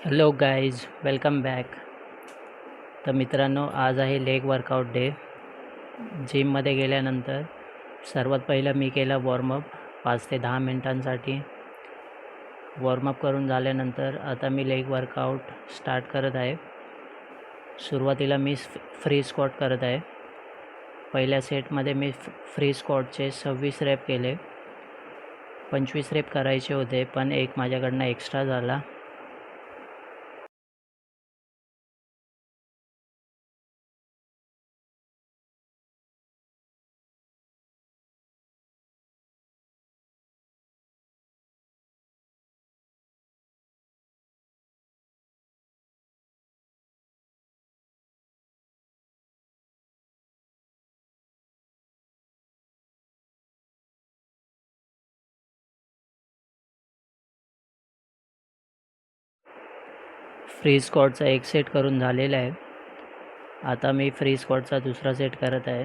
Hello guys, welcome back. तर मित्रांनो, आज आहे लेग वर्कआउट डे. जिममध्ये गेल्यानंतर सर्वात पहिलं मी केला वॉर्मअप 5 ते 10 मिनटांसाठी. वॉर्मअप करून झाल्यानंतर आता मी लेग वर्कआउट स्टार्ट करत आहे. सुरुवातीला मी फ्री स्क्वॉट करत आहे. पहिल्या सेटमध्ये मी फ्री स्क्वॉटचे 26 रेप केले. 25 रेप करायचे होते, पण एक माझ्याकडनं एक्स्ट्रा झाला. फ्री स्क्वॉटचा एक सेट करून झालेला आहे. आता मी फ्री स्क्वॉटचा दुसरा सेट करत आहे.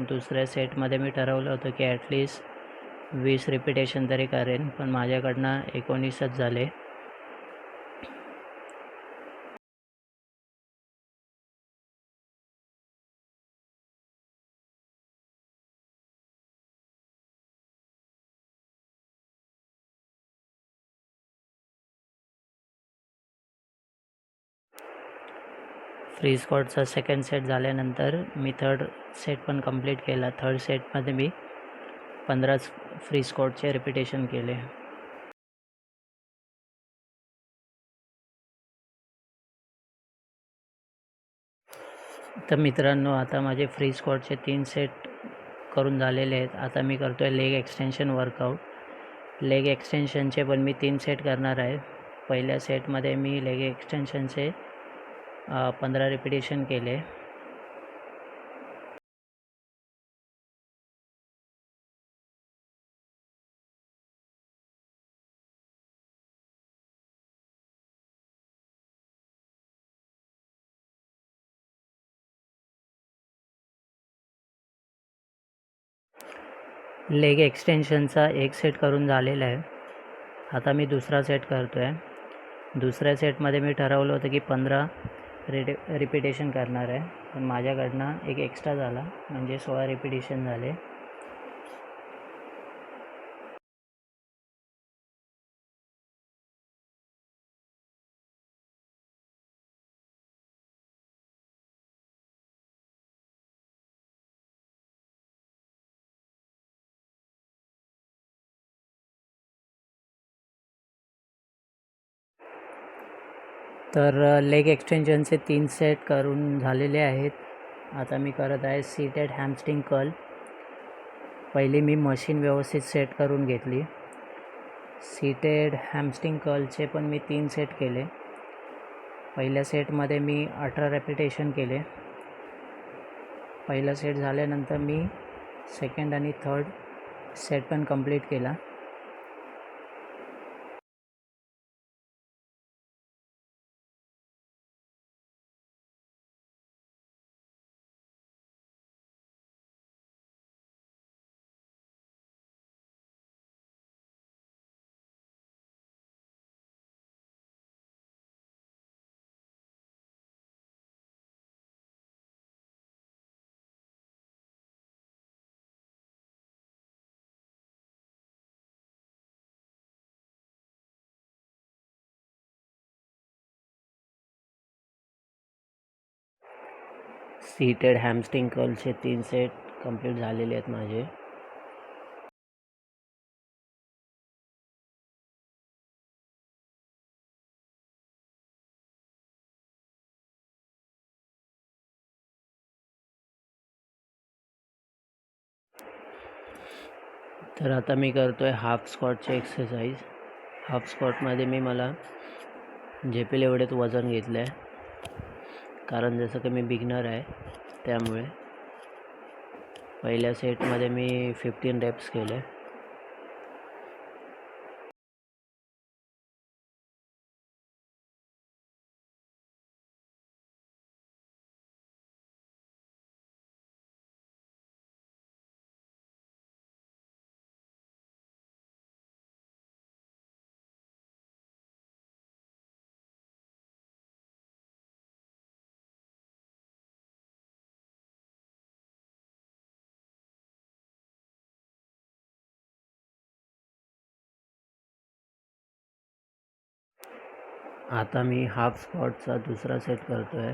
दुसऱ्या सेटमध्ये मी ठरवलं होतं की ॲटलिस्ट 20 रिपिटेशन तरी करेन, पण माझ्याकडनं 19च झाले. फ्री स्क्वॉटचा सेकंड सेट झाल्यानंतर मी थर्ड सेट पण कंप्लीट केला. थर्ड सेटमध्ये मी 15 फ्री स्क्वॉटचे रिपिटेशन केले. तर मित्रांनो, आता माझे फ्री स्क्वॉटचे 3 सेट करून झालेले आहेत. आता मी करतो आहे लेग एक्सटेन्शन वर्कआउट. लेग एक्सटेन्शनचे पण मी 3 सेट करणार आहे. पहिल्या सेटमध्ये मी लेग एक्सटेन्शनचे 15 रिपिटेशन केले. लेग एक्सटेन्शनचा एक सेट करून झालेला आहे. आता मी दुसरा सेट करतो आहे. दुसऱ्या सेटमध्ये मी ठरवलं होतं की 15 रिपिटेशन करणार आहे, पण माझ्याकडनं एक एक्स्ट्रा झाला, म्हणजे 16 रिपिटेशन झाले. तर लेग एक्सटेन्शनचे 3 सेट करून झालेले आहेत. आता मी करत आहे सीटेड हॅमस्ट्रिंग कर्ल. पहिली मी मशीन व्यवस्थित सेट करून घेतली. सीटेड हॅमस्ट्रिंग कर्लचे पण मी 3 सेट केले. पहिल्या सेटमध्ये मी 18 रेपिटेशन केले. पहिला सेट झाल्यानंतर मी सेकंड आणि थर्ड सेट पण कंप्लीट केला. सीटेड हॅमस्ट्रिंग कर्लचे 3 सेट कंप्लीट झालेले आहेत माझे. तर आता मी करतो आहे हाफ स्क्वॉटचे एक्सरसाइज. हाफ स्क्वॉटमध्ये मी मला झेपेल एवढेच वजन घेतलं आहे, कारण जसं की मी बिगनर आहे, त्यामुळे पहिल्या सेटमध्ये मी 15 रेप्स केले. आता मी हाफ स्क्वॉटचा दुसरा सेट करतो आहे.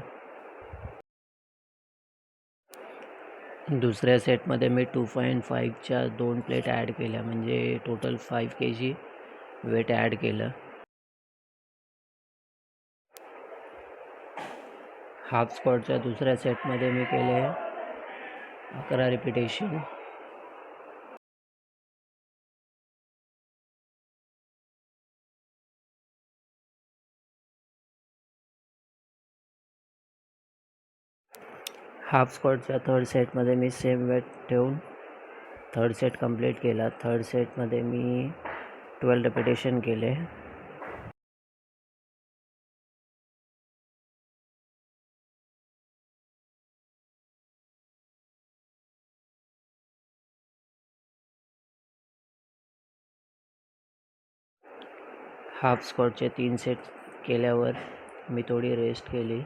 दुसऱ्या सेटमध्ये मी 2.5च्या 2 प्लेट ॲड केल्या, म्हणजे टोटल 5 kg वेट ॲड केलं. हाफ स्क्वॉटच्या दुसऱ्या सेटमध्ये मी केले 11 रिपिटेशन. हाफ स्क्वॉटच्या थर्ड सेटमध्ये मी सेम वेट ठेवून थर्ड सेट कंप्लीट केला. थर्ड सेटमध्ये मी 12 रिपिटेशन केले. हाफ स्क्वॉटचे 3 सेट केल्यावर मी थोडी रेस्ट केली.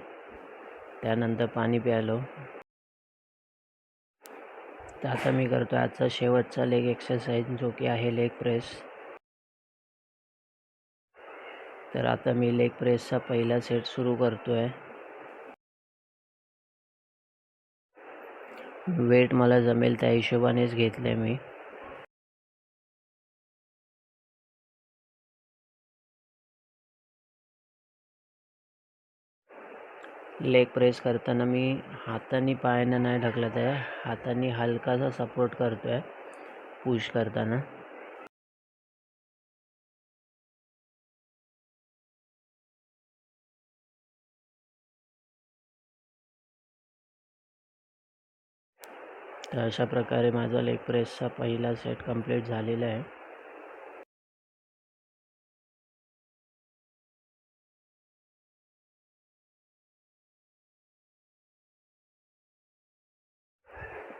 त्यानंतर पाणी प्यायलो. तर आता मी करतो आजचा शेवटचा लेग एक्सरसाइज, जो की आहे लेग प्रेस. तर आता मी लेग प्रेसचा पहिला सेट सुरू करतो आहे. वेट मला जमेल त्या हिशोबानेच घेतलं आहे मी. लेग प्रेस करताना मी हाताने पायानं नाही ढकलत आहे, हाताने हलकासा सपोर्ट करतो आहे पुश करताना. तर अशा प्रकारे माझा लेग प्रेसचा पहिला सेट कंप्लीट झालेला आहे.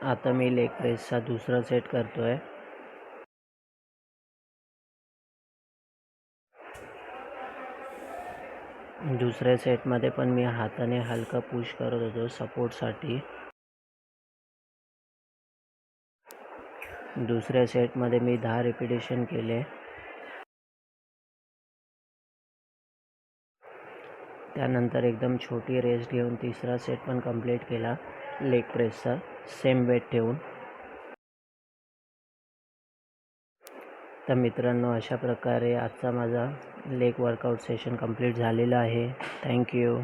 आता मी लेग प्रेसचा दुसरा सेट करतो आहे. दुसऱ्या सेटमध्ये पण मी हाताने हलका पुश करत होतो सपोर्टसाठी. दुसऱ्या सेटमध्ये मी 10 रिपिटेशन केले. त्यानंतर एकदम छोटी रेस्ट घेऊन तिसरा सेट पण कंप्लीट केला लेग प्रेसचा, सेम वेट ठेवून. तर मित्रांनो, अशा प्रकारे आजचा माझा लेग वर्कआउट सेशन कंप्लीट झालेला आहे. थँक्यू.